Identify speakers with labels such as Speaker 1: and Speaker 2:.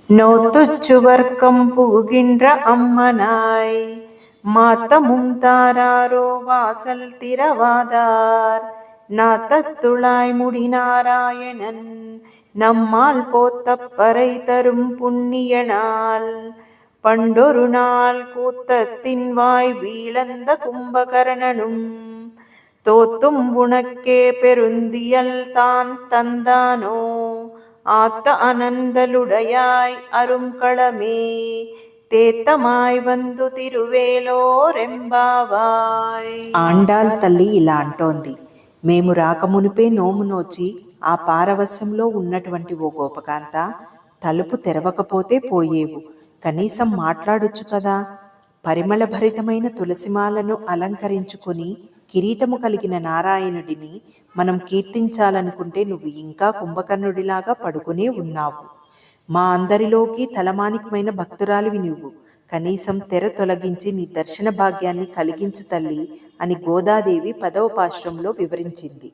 Speaker 1: நோத்துச்சுவர்க்கம் புகுகின்ற அம்மனாய் மாத்தமும் தாராரோ வாசல் திறவாதார் நாத்தத்துளாய் முடிநாராயணன் நம்மால் போத்தப்பறை தரும் புண்ணிய நாள் பண்டொரு நாள் கூத்தத்தின் வாய் வீழந்த கும்பகர்ணனும் தோத்தும் உனக்கே பெருந்தியல் தான் தந்தானோ ஆத்த அனந்தலுடையாய் அரும்களமே తేత్తమాయ్ వందు తిరువేలోరెంబావాయ్.
Speaker 2: ఆండాల్ తల్లి ఇలా అంటోంది, మేము రాకమునిపే నోము నోచి ఆ పారవస్యంలో ఉన్నటువంటి ఓ గోపకాంత, తలుపు తెరవకపోతే పోయేవు, కనీసం మాట్లాడొచ్చు కదా. పరిమళభరితమైన తులసిమాలను అలంకరించుకొని కిరీటము కలిగిన నారాయణుడిని మనం కీర్తించాలనుకుంటే నువ్వు ఇంకా కుంభకర్ణుడిలాగా పడుకునే ఉన్నావు. మా అందరిలోకి తలమానికమైన భక్తురాలివి నువ్వు, కనీసం తెర తొలగించి నీ దర్శన భాగ్యాన్ని కలిగించు తల్లి అని గోదాదేవి 10వ పాశురంలో వివరించింది.